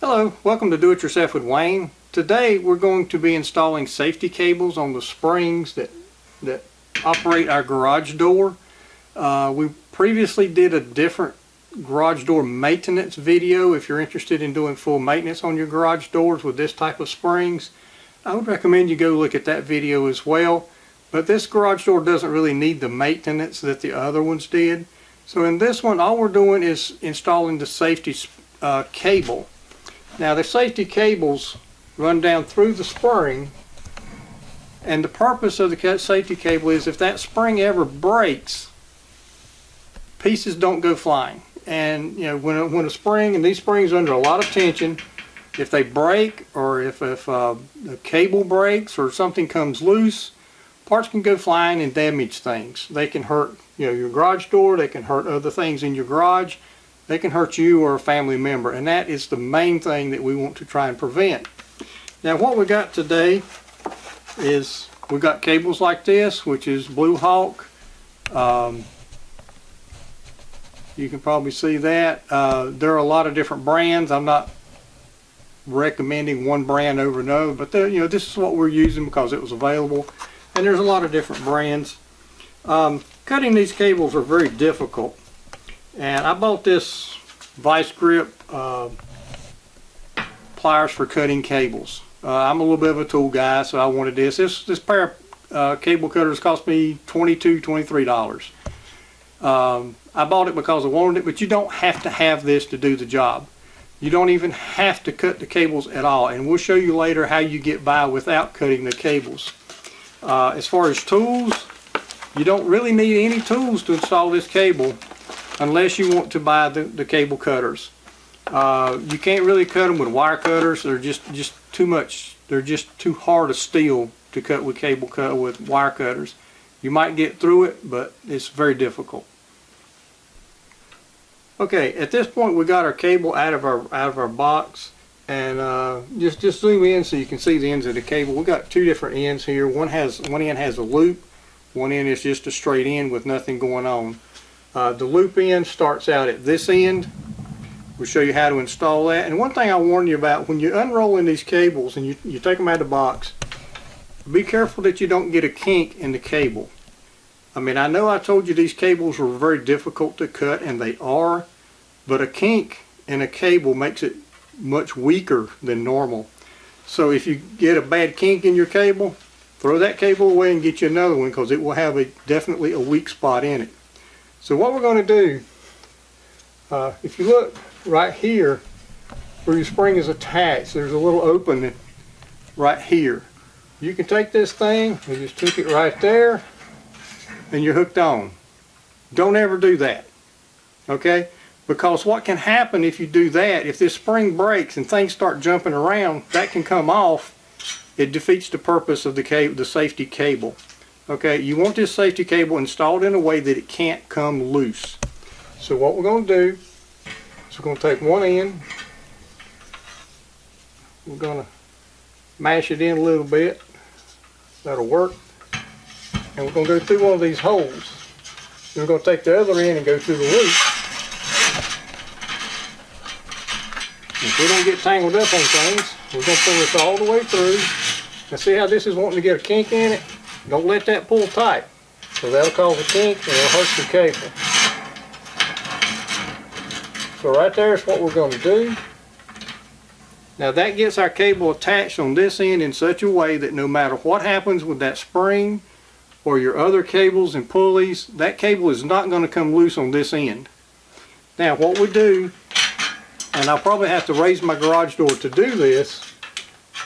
Hello, welcome to Do It Yourself with Wayne. Today we're going to be installing safety cables on the springs that operate our garage door. We previously did a different garage door maintenance video. If you're interested in doing full maintenance on your garage doors with this type of springs, I would recommend you go look at that video as well. But this garage door doesn't really need the maintenance that the other ones did. So in this one, all we're doing is installing the safety cable. Now the safety cables run down through the spring, and the purpose of the safety cable is if that spring ever breaks, pieces don't go flying. And you know, when a spring, and these springs are under a lot of tension, if they break or if the cable breaks or something comes loose, parts can go flying and damage things. They can hurt your garage door, they can hurt other things in your garage, they can hurt you or a family member, and that is the main thing that we want to try and prevent. Now what we got today is we got cables like this, which is Blue Hawk. You can probably see that. There are a lot of different brands. I'm not recommending one brand over another, but this is what we're using because it was available, and there's a lot of different brands. Cutting these cables are very difficult, and I bought this Vise grip pliers for cutting cables. I'm a little bit of a tool guy, so I wanted this. This pair of cable cutters cost me $23. I bought it because I wanted it, but you don't have to have this to do the job. You don't even have to cut the cables at all, and we'll show you later how you get by without cutting the cables. As far as tools, you don't really need any tools to install this cable unless you want to buy the cable cutters. You can't really cut them with wire cutters. They're just too much. They're just too hard of steel to cut with wire cutters. You might get through it, but it's very difficult. Okay, at this point we got our cable out of our box, and just zoom in so you can see the ends of the cable. We got two different ends here. One end has a loop. One end is just a straight end with nothing going on. The loop end starts out at this end. We'll show you how to install that. And one thing I warn you about, when you're unrolling these cables and you take them out of the box, be careful that you don't get a kink in the cable. I mean, I know I told you these cables were very difficult to cut, and they are, but a kink in a cable makes it much weaker than normal. So if you get a bad kink in your cable, throw that cable away and get you another one, because it will have definitely a weak spot in it. So what we're going to do, if you look right here where your spring is attached, there's a little opening right here. You can take this thing and just hook it right there, and you're hooked on. Don't ever do that, okay? Because what can happen if you do that, if this spring breaks and things start jumping around, that can come off. It defeats the purpose of the safety cable. Okay, you want this safety cable installed in a way that it can't come loose. So what we're going to do is we're going to take one end, we're going to mash it in a little bit. That'll work. And we're going to go through one of these holes. Then we're going to take the other end and go through the loop. If we don't get tangled up on things, we're going to pull this all the way through. Now see how this is wanting to get a kink in it? Don't let that pull tight, so that'll cause a kink and it'll hurt the cable. So right there is what we're going to do. Now that gets our cable attached on this end in such a way that no matter what happens with that spring or your other cables and pulleys, that cable is not going to come loose on this end. Now what we do, and I'll probably have to raise my garage door to do this,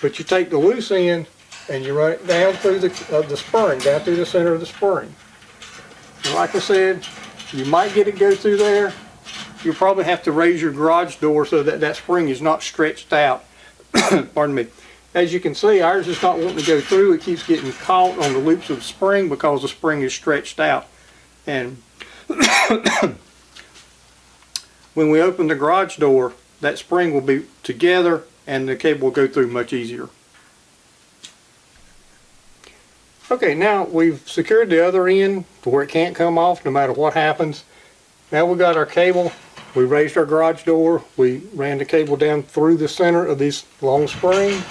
but you take the loose end and you run it down through the spring, down through the center of the spring. And like I said, you might get it go through there. You'll probably have to raise your garage door so that that spring is not stretched out. Pardon me. As you can see, ours is not wanting to go through. It keeps getting caught on the loops of the spring because the spring is stretched out. And when we open the garage door, that spring will be together and the cable will go through much easier. Okay, now we've secured the other end to where it can't come off no matter what happens. Now we've got our cable We raised our garage door. We ran the cable down through the center of this long spring.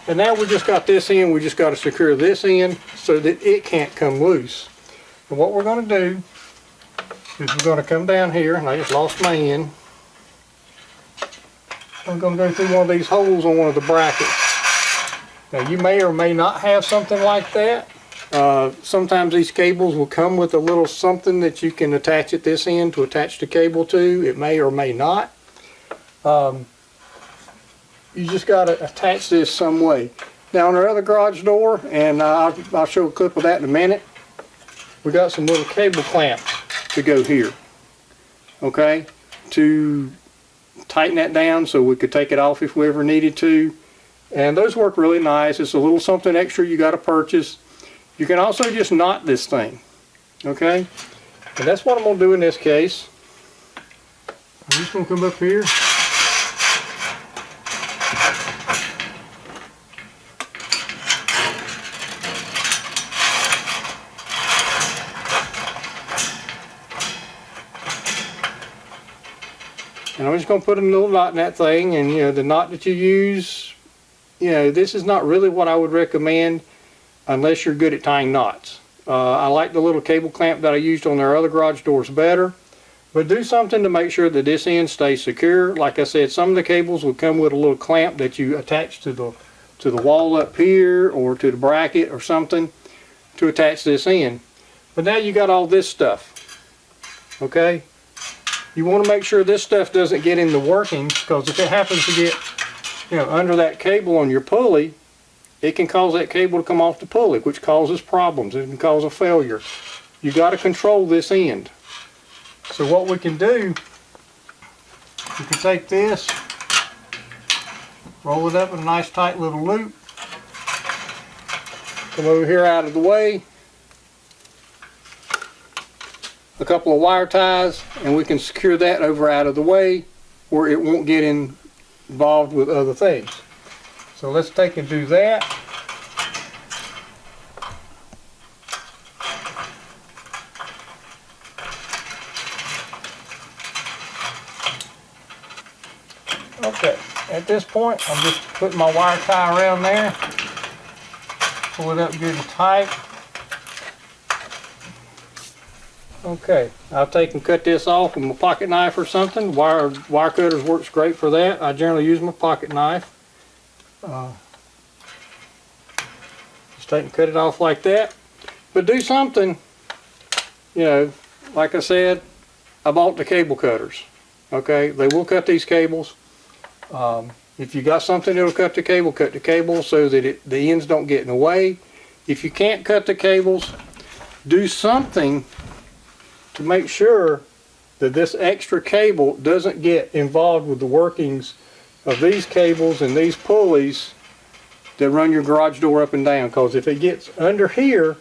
And now we just got this in. We just got to secure this in so that it can't come loose. And what we're going to do is we're going to come down here, and I just lost my end. I'm going to go through one of these holes on one of the brackets. Now you may or may not have something like that. Sometimes these cables will come with a little something that you can attach at this end to attach the cable to. It may or may not. You just got to attach this some way. Now on our other garage door, and I'll show a clip of that in a minute, we got some little cable clamps to go here, okay, to tighten that down so we could take it off if we ever needed to. And those work really nice. It's a little something extra you got to purchase. You can also just knot this thing, okay? And that's what I'm going to do in this case. I'm just going to come up here. And I'm just going to put a little knot in that thing, and the knot that you use, this is not really what I would recommend unless you're good at tying knots. I like the little cable clamp that I used on our other garage doors better, but do something to make sure that this end stays secure. Like I said, some of the cables will come with a little clamp that you attach to the wall up here or to the bracket or something to attach this in. But now you got all this stuff, okay? You want to make sure this stuff doesn't get in the workings, because if it happens to get under that cable on your pulley, it can cause that cable to come off the pulley, which causes problems. It can cause a failure. You got to control this end. So what we can do, you can take this, roll it up in a nice tight little loop, come over here out of the way, a couple of wire ties, and we can secure that over out of the way where it won't get involved with other things. So let's take and do that. Okay, at this point I'm just putting my wire tie around there, pull it up good and tight. Okay, I'll take and cut this off with my pocket knife or something. Wire cutters works great for that. I generally use my pocket knife. Just take and cut it off like that. But do something, like I said, I bought the cable cutters. Okay, they will cut these cables. If you got something that'll cut the cable so that the ends don't get in the way. If you can't cut the cables, do something to make sure that this extra cable doesn't get involved with the workings of these cables and these pulleys that run your garage door up and down. Because if it gets under here,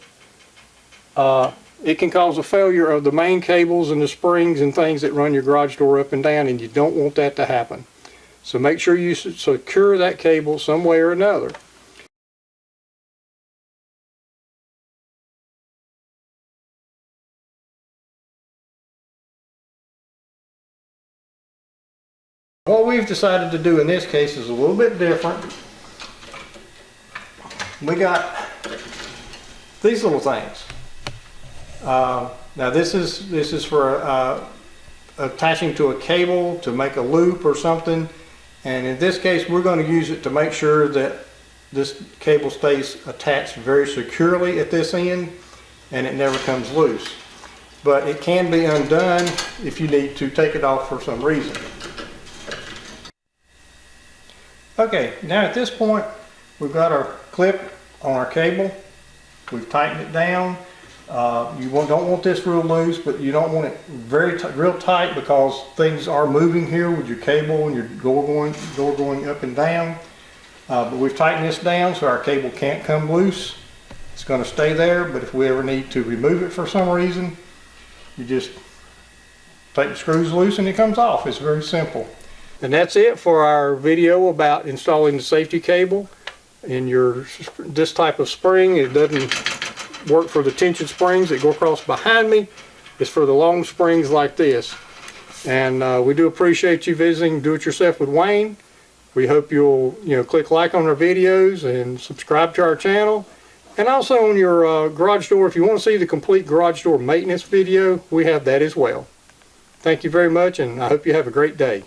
it can cause a failure of the main cables and the springs and things that run your garage door up and down, and you don't want that to happen. So make sure you secure that cable some way or another. What we've decided to do in this case is a little bit different. We got these little things. Now this is for attaching to a cable to make a loop or something, and in this case we're going to use it to make sure that this cable stays attached very securely at this end and it never comes loose. But it can be undone if you need to take it off for some reason. Okay, now at this point we've got our clip on our cable. We've tightened it down. You don't want this real loose, but you don't want it real tight, because things are moving here with your cable and your door going up and down. But we've tightened this down so our cable can't come loose. It's going to stay there, but if we ever need to remove it for some reason, you just take the screws loose and it comes off. It's very simple. And that's it for our video about installing the safety cable in this type of spring. It doesn't work for the tension springs that go across behind me. It's for the long springs like this. And we do appreciate you visiting Do It Yourself with Wayne. We hope you'll click like on our videos and subscribe to our channel. And also on your garage door, if you want to see the complete garage door maintenance video, we have that as well. Thank you very much, and I hope you have a great day.